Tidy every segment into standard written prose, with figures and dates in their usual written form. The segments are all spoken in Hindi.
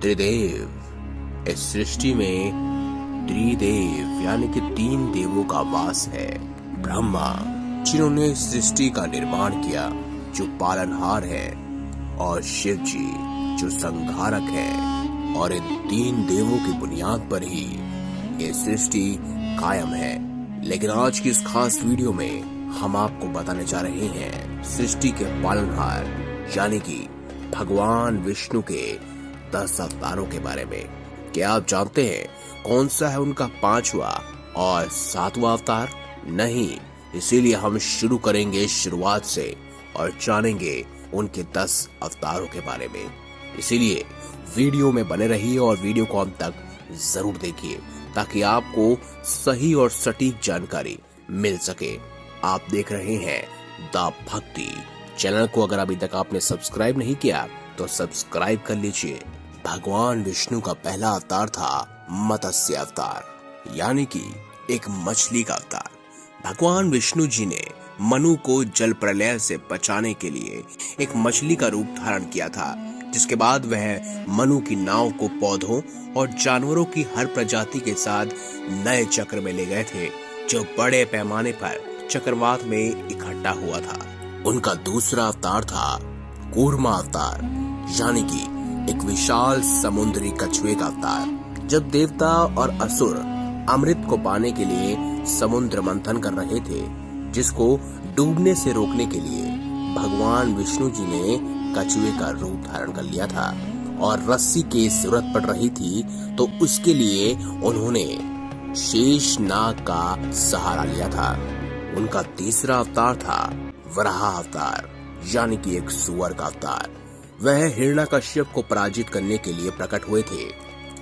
त्रिदेव। इस सृष्टि में त्रिदेव यानी कि 3 देवों का वास है। ब्रह्मा, जिन्होंने इस सृष्टि का निर्माण किया, जो पालनहार है, और शिव जी, जो संहारक है। और इन 3 देवों की बुनियाद पर ही ये सृष्टि कायम है। लेकिन आज की इस खास वीडियो में हम आपको बताने जा रहे हैं सृष्टि के पालनहार यानी कि भगवान विष्णु के 10 अवतारों के बारे में। क्या आप जानते हैं कौन सा है उनका 5वां और 7वां अवतार? नहीं, इसीलिए हम शुरू करेंगे शुरुआत से और जानेंगे उनके 10 अवतारों के बारे में। इसीलिए वीडियो में बने रहिए और वीडियो को अंत तक जरूर देखिए ताकि आपको सही और सटीक जानकारी मिल सके। आप देख रहे हैं द भक्ति चैनल को। अगर अभी तक आपने सब्सक्राइब नहीं किया तो सब्सक्राइब कर लीजिए। भगवान विष्णु का पहला अवतार था मत्स्य अवतार, यानी कि एक मछली का अवतार। भगवान विष्णु जी ने मनु को जल प्रलय से बचाने के लिए एक मछली का रूप धारण किया था, जिसके बाद वह मनु की नाव को पौधों और जानवरों की हर प्रजाति के साथ नए चक्र में ले गए थे, जो बड़े पैमाने पर चक्रवात में इकट्ठा हुआ था। उनका दूसरा अवतार था कूर्मा अवतार, यानी कि एक विशाल समुद्री कछुए का अवतार। जब देवता और असुर अमृत को पाने के लिए समुद्र मंथन कर रहे थे, जिसको डूबने से रोकने के लिए भगवान विष्णु जी ने कछुए का रूप धारण कर लिया था और रस्सी की जरूरत पड़ रही थी, तो उसके लिए उन्होंने शेष नाग का सहारा लिया था। उनका तीसरा अवतार था वराह अवतार, यानी कि एक सुअर का अवतार। वह हिरण्यकश्यप को पराजित करने के लिए प्रकट हुए थे,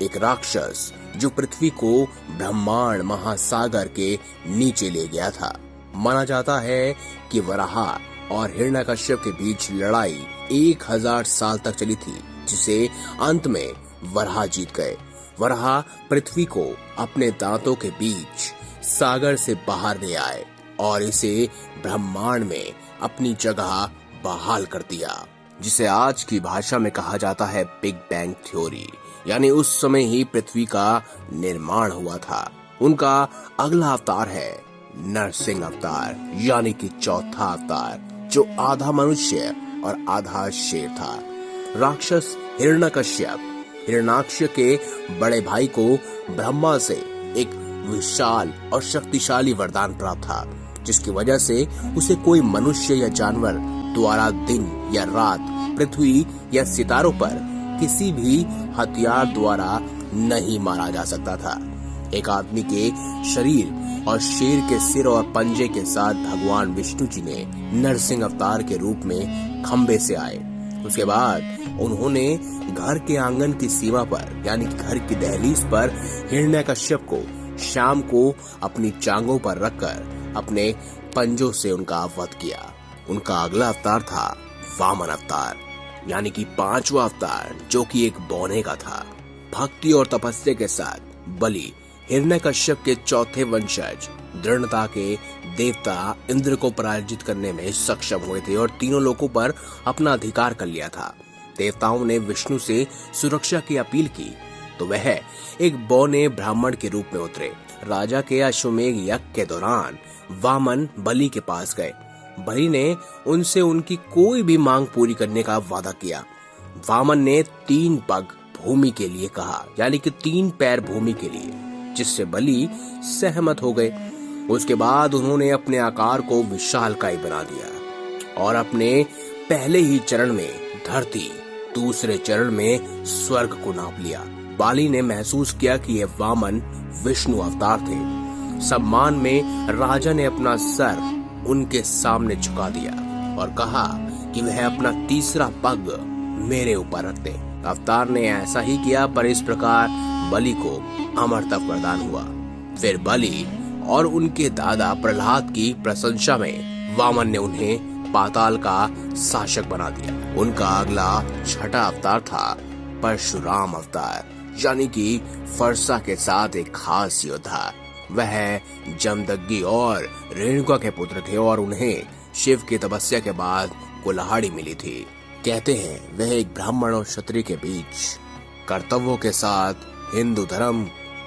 एक राक्षस जो पृथ्वी को ब्रह्मांड महासागर के नीचे ले गया था। माना जाता है कि वराह और हिरण्यकश्यप के बीच लड़ाई 1000 साल तक चली थी, जिसे अंत में वराह जीत गए। वराह पृथ्वी को अपने दांतों के बीच सागर से बाहर ले आए और इसे ब्रह्मांड में अपनी जगह बहाल कर दिया, जिसे आज की भाषा में कहा जाता है बिग बैंग थ्योरी। यानी उस समय ही पृथ्वी का निर्माण हुआ था। उनका अगला अवतार है नरसिंह अवतार, यानी कि चौथा अवतार, जो आधा मनुष्य और आधा शेर था। राक्षस हिरण्यकश्यप हिरण्याक्ष के बड़े भाई को ब्रह्मा से एक विशाल और शक्तिशाली वरदान प्राप्त था, जिसकी वजह से उसे कोई मनुष्य या जानवर द्वारा दिन या रात पृथ्वी या सितारों पर किसी भी हथियार द्वारा नहीं मारा जा सकता था। एक आदमी के शरीर और शेर के सिर और पंजे के साथ भगवान विष्णु जी ने नरसिंह अवतार के रूप में खंबे से आए। उसके बाद उन्होंने घर के आंगन की सीमा पर, यानी घर की दहलीज पर हिरण्यकश्यप को शाम को अपनी टांगों पर रखकर अपने पंजों से उनका वध किया। उनका अगला अवतार था वामन अवतार, यानी कि 5वां अवतार, जो कि एक बौने का था। भक्ति और तपस्या के साथ बलि हिरण्यकश्यप के चौथे वंशज दृढ़ता के देवता इंद्र को पराजित करने में सक्षम हुए थे और तीनों लोगों पर अपना अधिकार कर लिया था। देवताओं ने विष्णु से सुरक्षा की अपील की तो वह एक बौने ब्राह्मण के रूप में उतरे। राजा के अश्वमेध यज्ञ के दौरान वामन बलि के पास गए। बलि ने उनसे उनकी कोई भी मांग पूरी करने का वादा किया। वामन ने 3 पग भूमि के लिए कहा, यानी कि 3 पैर भूमि के लिए, जिससे बलि सहमत हो गए। उसके बाद उन्होंने अपने आकार को विशालकाय बना दिया और अपने पहले ही चरण में धरती, दूसरे चरण में स्वर्ग को नाप लिया। बाली ने महसूस किया कि यह वामन विष्णु अवतार थे। सम्मान में राजा ने अपना सर उनके सामने झुका दिया और कहा कि वह अपना तीसरा पग मेरे ऊपर रख दे। अवतार ने ऐसा ही किया, पर इस प्रकार बलि को अमरता प्रदान हुआ। फिर बलि और उनके दादा प्रहलाद की प्रशंसा में वामन ने उन्हें पाताल का शासक बना दिया। उनका अगला 6वां अवतार था परशुराम अवतार, यानी कि फरसा के साथ एक खास योद्धा। वह जमदग्नि और रेणुका के पुत्र थे और उन्हें शिव की तपस्या के बाद कुल्हाड़ी मिली थी। कहते हैं वह एक ब्राह्मण और क्षत्रिय के बीच कर्तव्यों के साथ हिंदू धर्म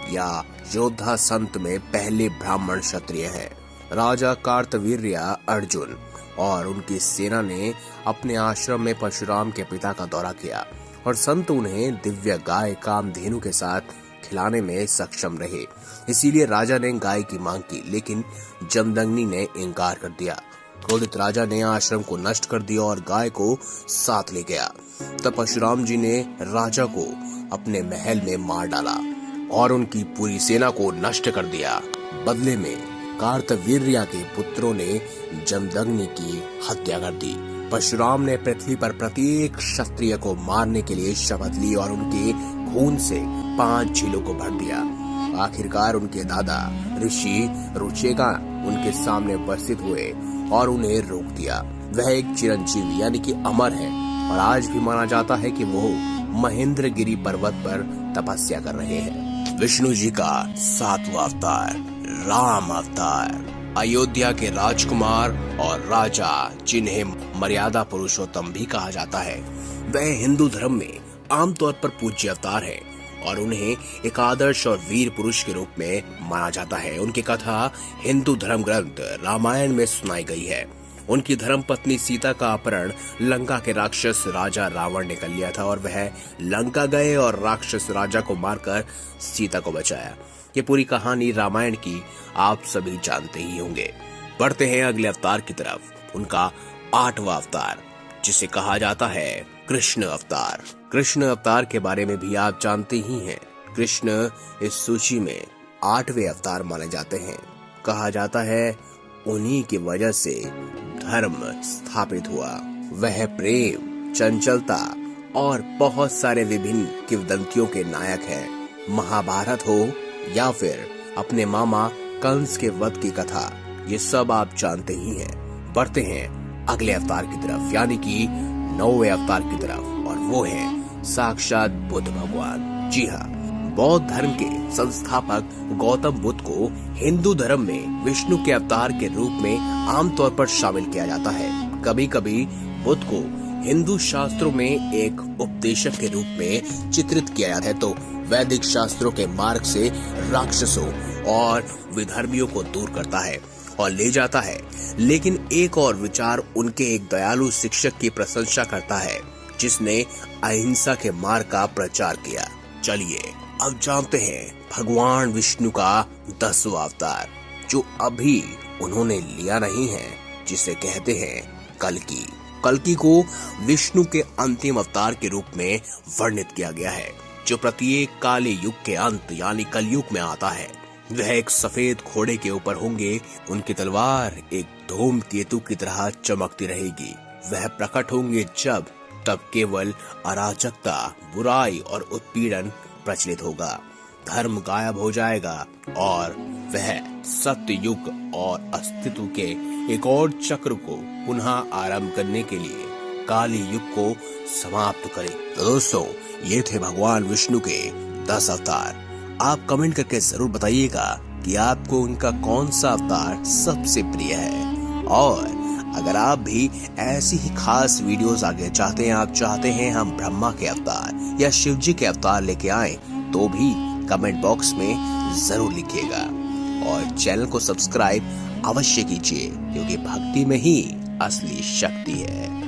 या योद्धा संत में पहले ब्राह्मण क्षत्रिय हैं। राजा कार्तवीर्य अर्जुन और उनकी सेना ने अपने आश्रम में परशुराम के पिता का दौरा किया और संत उन्हें दिव्य गाय कामधेनु के साथ खिलाने में सक्षम रहे। इसीलिए राजा ने गाय की मांग की, लेकिन जमदग्नि ने इनकार कर दिया। क्रोधित राजा ने आश्रम को नष्ट कर दिया और गाय को साथ ले गया। तब परशुराम जी ने राजा को अपने महल में मार डाला और उनकी पूरी सेना को नष्ट कर दिया। बदले में कार्तवीर्य के पुत्रों ने जमदग्नि की हत्या कर दी। परशुराम ने पृथ्वी पर प्रत्येक क्षत्रिय को मारने के लिए शपथ ली और उनके खून से 5 झीलों को भर दिया। आखिरकार उनके दादा ऋषि रुचेगा उनके सामने उपस्थित हुए और उन्हें रोक दिया। वह एक चिरंजीवी यानी कि अमर है और आज भी माना जाता है कि वो महेंद्रगिरी पर्वत पर तपस्या कर रहे हैं। विष्णु जी का 7वां अवतार राम अवतार। अयोध्या के राजकुमार और राजा, जिन्हें मर्यादा पुरुषोत्तम भी कहा जाता है, वह हिंदू धर्म में आमतौर पर पूज्य अवतार है और उन्हें एक आदर्श और वीर पुरुष के रूप में माना जाता है। उनकी कथा हिंदू धर्म ग्रंथ रामायण में सुनाई गई है। उनकी धर्मपत्नी सीता का अपहरण लंका के राक्षस राजा रावण ने कर लिया था और वह लंका गए और राक्षस राजा को मारकर सीता को बचाया। ये पूरी कहानी रामायण की आप सभी जानते ही होंगे। बढ़ते हैं अगले अवतार की तरफ। उनका 8वां अवतार, जिसे कहा जाता है कृष्ण अवतार। कृष्ण अवतार के बारे में भी आप जानते ही हैं। कृष्ण इस सूची में 8वें अवतार माने जाते हैं। कहा जाता है उन्हीं की वजह से धर्म स्थापित हुआ। वह प्रेम, चंचलता और बहुत सारे विभिन्न किंवदंतियों के नायक हैं। महाभारत हो या फिर अपने मामा कंस के वध की कथा, ये सब आप जानते ही हैं। बढ़ते हैं अगले अवतार की तरफ, यानी कि 9वें अवतार की तरफ, और वो है साक्षात बुद्ध भगवान। जी हाँ, बौद्ध धर्म के संस्थापक गौतम बुद्ध को हिंदू धर्म में विष्णु के अवतार के रूप में आमतौर पर शामिल किया जाता है। कभी कभी बुद्ध को हिंदू शास्त्रों में एक उपदेशक के रूप में चित्रित किया जाता है, तो वैदिक शास्त्रों के मार्ग से राक्षसों और विधर्मियों को दूर करता है और ले जाता है। लेकिन एक और विचार उनके एक दयालु शिक्षक की प्रशंसा करता है, जिसने अहिंसा के मार्ग का प्रचार किया। चलिए अब जानते हैं भगवान विष्णु का 10वां अवतार, जो अभी उन्होंने लिया नहीं है, जिसे कहते हैं कल्कि। कल्कि को विष्णु के अंतिम अवतार के रूप में वर्णित किया गया है, जो प्रत्येक काले युग के अंत यानी कलयुग में आता है। वह एक सफेद घोड़े के ऊपर होंगे। उनकी तलवार एक धूमकेतु की तरह चमकती रहेगी। वह प्रकट होंगे जब तब केवल अराजकता, बुराई और उत्पीड़न प्रचलित होगा। धर्म गायब हो जाएगा और वह सत्य युग और अस्तित्व के एक और चक्र को पुनः आरंभ करने के लिए काली युग को समाप्त करे। तो दोस्तों, ये थे भगवान विष्णु के 10 अवतार। आप कमेंट करके जरूर बताइएगा कि आपको उनका कौन सा अवतार सबसे प्रिय है। और अगर आप भी ऐसी ही खास वीडियोस आगे चाहते हैं, आप चाहते हैं हम ब्रह्मा के अवतार या शिव जी के अवतार लेके आए, तो भी कमेंट बॉक्स में जरूर लिखिएगा। और चैनल को सब्सक्राइब अवश्य कीजिए, क्योंकि भक्ति में ही असली शक्ति है।